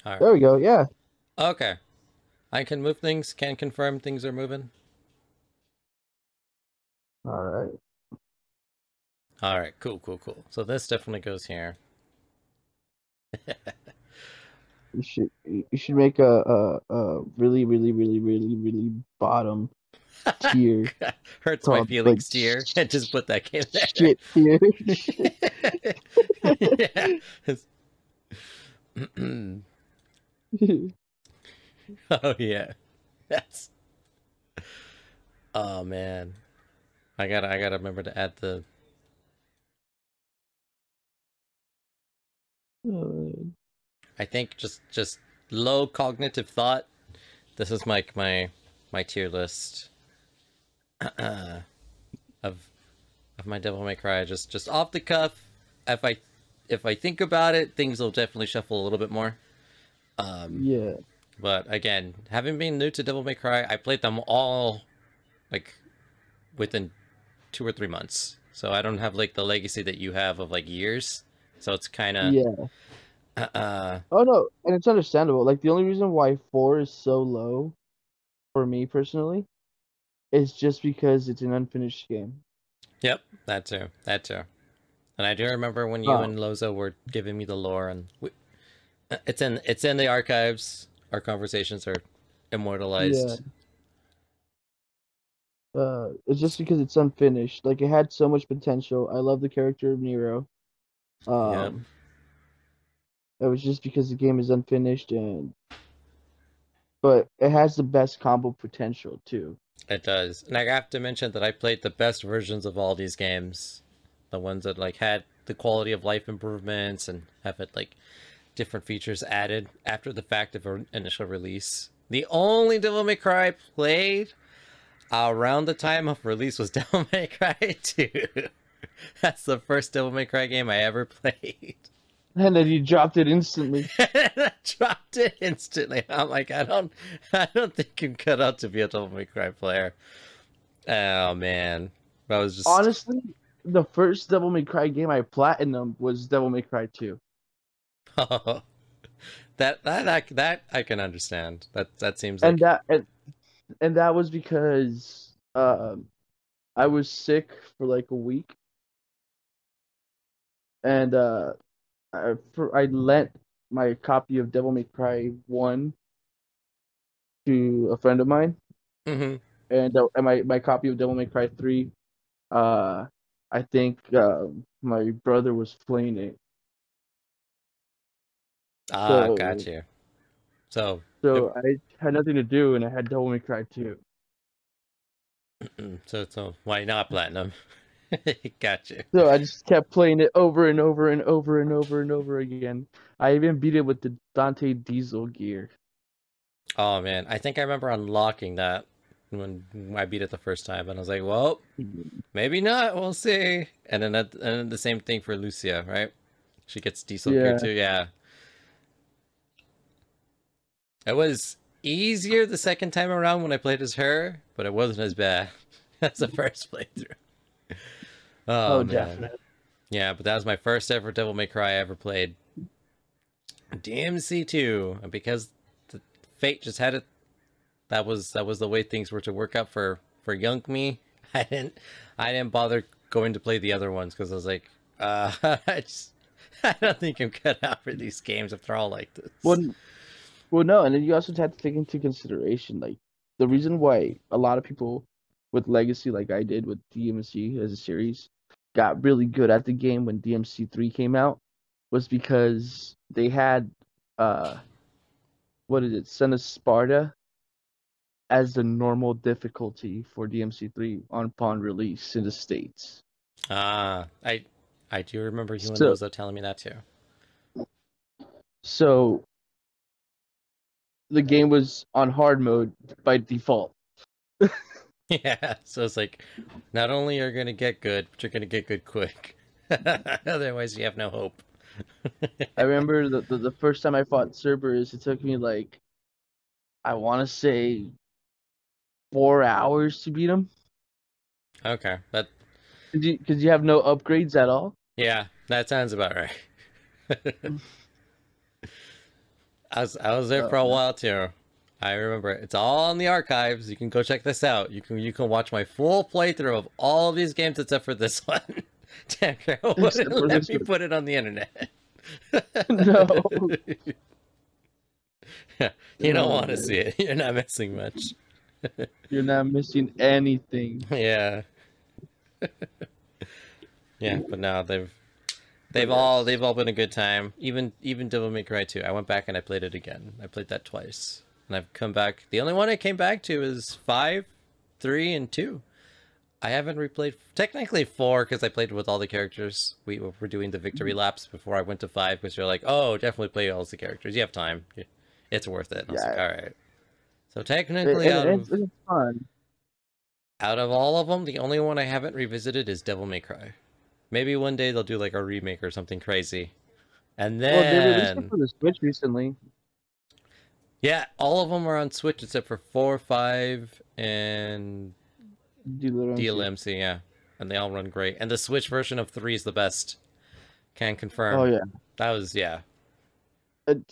All right. There we go. Yeah. Okay. I can move things. Can confirm things are moving. All right. All right. Cool. Cool. Cool. So this definitely goes here. You should make a really really really really really bottom tier Hurts my called like feelings, dear. And just put that game there. shit tier. Yeah. Oh yeah. That's. Oh man. I gotta remember to add the. I think just low cognitive thought. This is my tier list of of my Devil May Cry. Just off the cuff. If I think about it, things will definitely shuffle a little bit more. Um, Yeah. but again, having been new to Devil May Cry, I played them all like within 2 or 3 months. So I don't have like the legacy that you have of like years. So it's kind of Yeah. uh, uh Oh no, and it's understandable. Like the only reason why 4 is so low for me personally is just because it's an unfinished game. yep, that too. And I do remember when you Oh, and Lozo were giving me the lore, and it's in the archives. Our conversations are yeah. immortalized. It's just because it's unfinished. Like it had so much potential. I love the character of Nero. Yep, Um, it was just because the game is unfinished and but it has the best combo potential too. it does. And I have to mention that I played the best versions of all these games, the ones that like had the quality of life improvements and have had like different features added after the fact of our initial release. The only Devil May Cry I played around the time of release was Devil May Cry 2. That's the first Devil May Cry game I ever played. And then you dropped it instantly. And I dropped it instantly. I'm like, I don't think I'm cut out to be a Devil May Cry player. Oh man, I was just, Honestly, the first Devil May Cry game I platinum was Devil May Cry 2. oh, that I can understand. That seems And like, that was because I was sick for like a week and I lent my copy of Devil May Cry 1 to a friend of mine hmm and my copy of Devil May Cry 3 uh I think my brother was playing it. got So you. So, so I had nothing to do and I had Devil May Cry 2. so why not platinum? Got you. So I just kept playing it over and over and over and over and over again. I even beat it with the Dante Diesel gear. Oh man, I think I remember unlocking that when I beat it the first time, and I was like, well, maybe not. We'll see. And then the same thing for Lucia, right? She gets diesel gear Yeah. too. Yeah, it was easier the second time around when I played as her, but it wasn't as bad as the first playthrough. Oh Oh, man, definitely. yeah, but that was my first ever Devil May Cry I ever played. DMC2, and because the fate just had it, that was the way things were to work out for young me. I didn't bother going to play the other ones because I was like, I just I don't think I'm cut out for these games if they're all like this. Well, well, no, and then you also have to take into consideration like the reason why a lot of people with Legacy, like I did with DMC as a series, got really good at the game when DMC3 came out, was because they had uh what is it, Son of Sparta as the normal difficulty for DMC3 on upon release in the States. I do remember you and So Lozo telling me that too. so the game was on hard mode by default. Yeah, so it's like, not only are you gonna get good, but you're gonna get good quick. Otherwise, you have no hope. I remember the first time I fought Cerberus, it took me like I want to say 4 hours to beat him. Okay, that Because you have no upgrades at all. yeah, that sounds about right. I was there Oh, for a man. while too. I remember it's all in the archives. You can go check this out. You can watch my full playthrough of all of these games except for this one. Damn, Carol Except wouldn't for let this me one. put it on the internet. No. You don't Oh, want to man. see it. You're not missing much. You're not missing anything. Yeah, yeah, but no, they've But they've all yes. they've all been a good time. Even Devil May Cry 2. I went back and I played it again. I played that twice, and I've come back. The only one I came back to is 5, 3, and 2. I haven't replayed technically 4 because I played with all the characters. We were doing the victory laps before I went to 5 because you're like, oh, definitely play all the characters. You have time. It's worth it. And I was like, Yeah. all right. So technically, And it's fun. out of all of them, the only one I haven't revisited is Devil May Cry. Maybe one day they'll do like a remake or something crazy. And Well, they released it then, for the Switch recently. yeah, all of them are on Switch except for 4, 5, and DLMC. DLMC, yeah. And they all run great. And the Switch version of 3 is the best. Can Oh confirm. yeah. That was, yeah.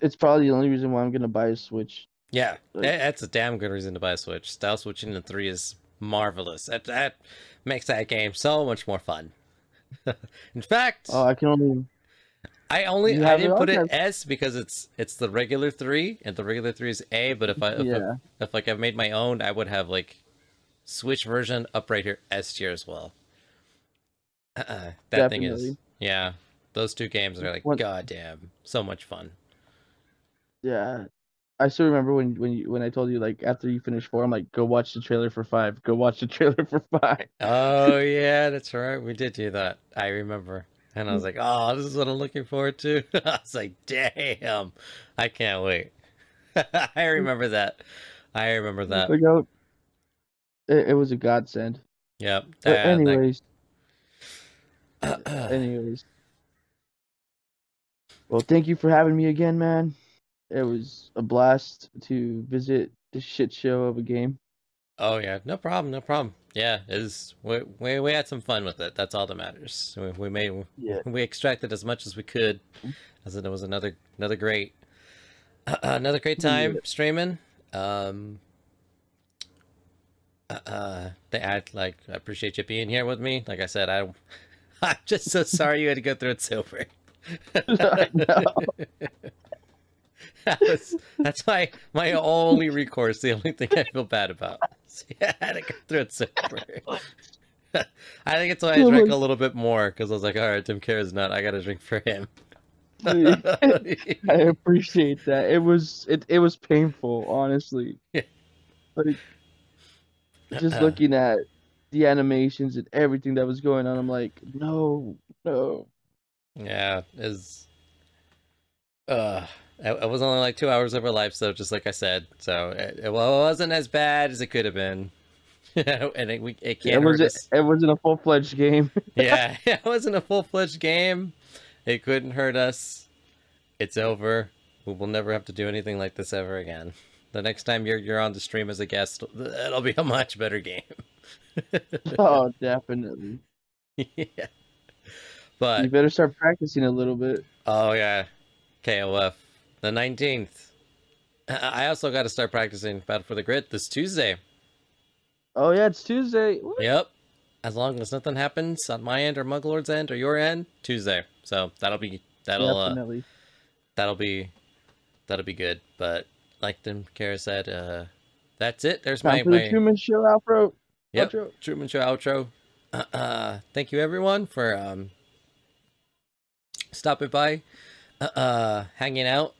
It's probably the only reason why I'm gonna buy a Switch. Yeah, Like, that's a damn good reason to buy a Switch. Style switching in 3 is marvelous. That makes that game so much more fun. In fact, oh, I can only. You I have it didn't put on it that? S because it's the regular 3 and the regular 3 is A, but Yeah, if like I've made my own, I would have like Switch version up right here S tier as well. That thing is, definitely. yeah, those two games are like When goddamn so much fun. yeah, I still remember when I told you like after you finish 4, I'm like, go watch the trailer for 5. Go watch the trailer for 5. Oh yeah, that's right. We did do that. I remember. And I was like, oh, this is what I'm looking forward to. I was like, damn, I can't wait. I remember that. I remember that. Like, it was a godsend. Yep. But That. anyways, well, thank you for having me again, man. It was a blast to visit this shit show of a game. Oh yeah, no problem, no problem. Yeah, is we had some fun with it. That's all that matters. We made Yeah. we extracted as much as we could, as it was another great another great Yeah. time streaming. They add like I appreciate you being here with me. Like I said, I'm just so sorry you had to go through it sober. I know. That's my only recourse. The only thing I feel bad about. So, yeah, I had to go through it sober. I think it's why I Oh drank my- a little bit more because I was like, all right, Tim cares not. I got to drink for him. I appreciate that. It was painful, honestly. Yeah. Like just looking at the animations and everything that was going on, I'm like, no, no. Yeah, is it was only like 2 hours of our life, so just like I said, so it wasn't as bad as it could have been. And it can't hurt us. It wasn't a full-fledged game. Yeah, it wasn't a full-fledged game. It couldn't hurt us. It's over. We will never have to do anything like this ever again. The next time you're on the stream as a guest, it'll be a much better game. Oh, definitely. Yeah. But You better start practicing a little bit. oh yeah, KOF the 19th. I also got to start practicing Battle for the Grid this Tuesday. Oh yeah, it's Tuesday. Yep. As long as nothing happens on my end or Muglord's end or your end, Tuesday. So Definitely. that'll be good. But like Tim Kara said, that's it. There's Time for the my Truman Show outro. yep, Outro. Truman Show outro. Thank you everyone for stopping by, hanging out.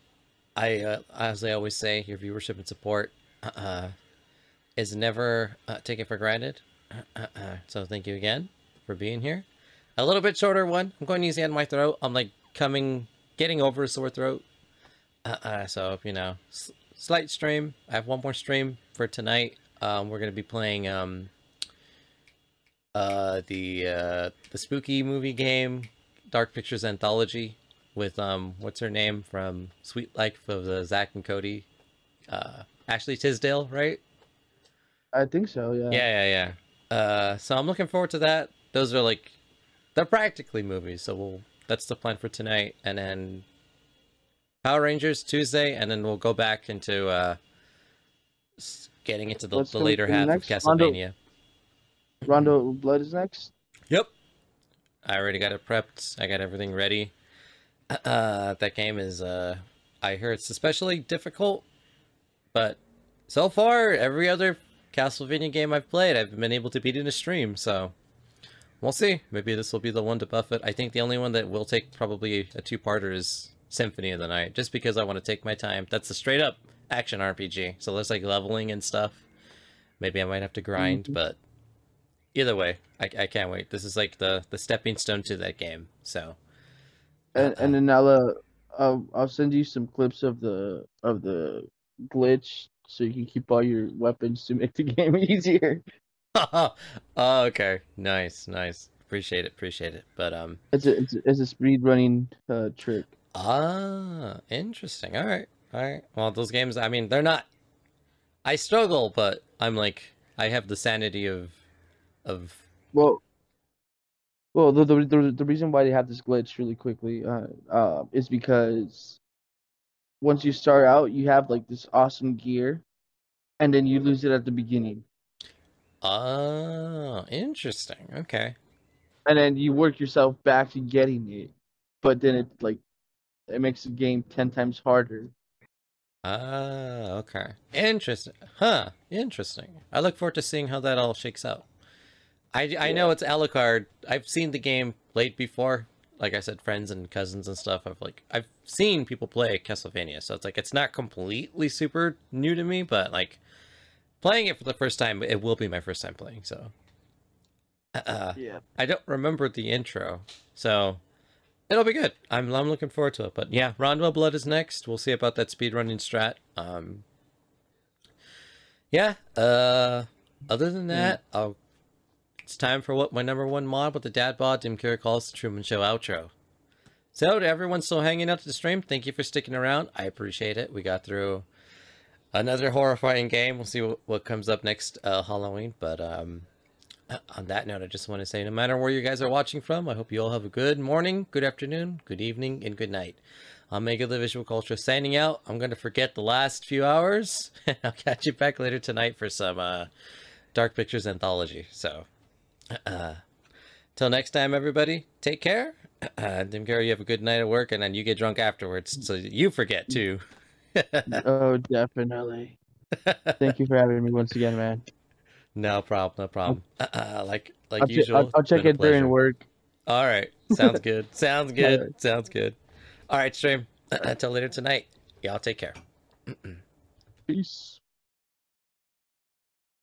As I always say, your viewership and support is never taken for granted. So thank you again for being here. A little bit shorter one. I'm going easy on my throat. I'm like getting over a sore throat. So you know, slight stream. I have one more stream for tonight. We're gonna be playing the spooky movie game, Dark Pictures Anthology, with what's her name from Sweet Life of Zach and Cody, Ashley Tisdale, right? I think so. Yeah. Yeah. So I'm looking forward to that. Those are like, they're practically movies, so that's the plan for tonight. And then Power Rangers Tuesday, and then we'll go back into getting into What's the coming later in half of next? Rondo Castlevania. Rondo of Blood is next. Yep. I already got it prepped. I got everything ready. That game is, I hear it's especially difficult, but so far, every other Castlevania game I've played, I've been able to beat in a stream, so we'll see. Maybe this will be the one to buff it. I think the only one that will take probably a two-parter is Symphony of the Night, just because I want to take my time. That's a straight-up action RPG, so there's like leveling and stuff. Maybe I might have to grind, but either way, I can't wait. This is like the stepping stone to that game, so... And then I'll send you some clips of the glitch so you can keep all your weapons to make the game easier. Oh, okay. Nice, nice. Appreciate it. But It's a speed running trick. interesting. All right. Well, those games, I mean, they're not, I struggle, but I'm like, I have the sanity of Well, the reason why they have this glitch really quickly is because once you start out, you have like this awesome gear, and then you lose it at the beginning, interesting. Okay. and then you work yourself back to getting it, but then it makes the game 10 times harder. Okay. Interesting. Huh. Interesting. I look forward to seeing how that all shakes out. I know it's Alucard. I've seen the game played before. Like I said, friends and cousins and stuff. I've seen people play Castlevania, so it's like it's not completely super new to me, but like playing it for the first time, it will be my first time playing. So, Yeah. I don't remember the intro, so it'll be good. I'm looking forward to it. But yeah, Rondo Blood is next. We'll see about that speedrunning strat. Yeah. Other than that, it's time for what my number one mod with the dad bod Tim Carey calls the Truman Show outro. So to everyone still hanging out to the stream, thank you for sticking around. I appreciate it. We got through another horrifying game. We'll see what comes up next Halloween. But on that note, I just want to say no matter where you guys are watching from, I hope you all have a good morning, good afternoon, good evening, and good night. I'm Mega the Visual Culture signing out. I'm going to forget the last few hours. I'll catch you back later tonight for some Dark Pictures Anthology. So... till next time, everybody, take care. Tim Carey, you have a good night at work, and then you get drunk afterwards, so you forget too. Oh, definitely. Thank you for having me once again, man. No problem, no problem. Like I'll usual, I'll check been a it during pleasure. work. All right, sounds good. Sounds All good. right. Sounds good. All right, stream. Until later tonight. Y'all take care. Peace.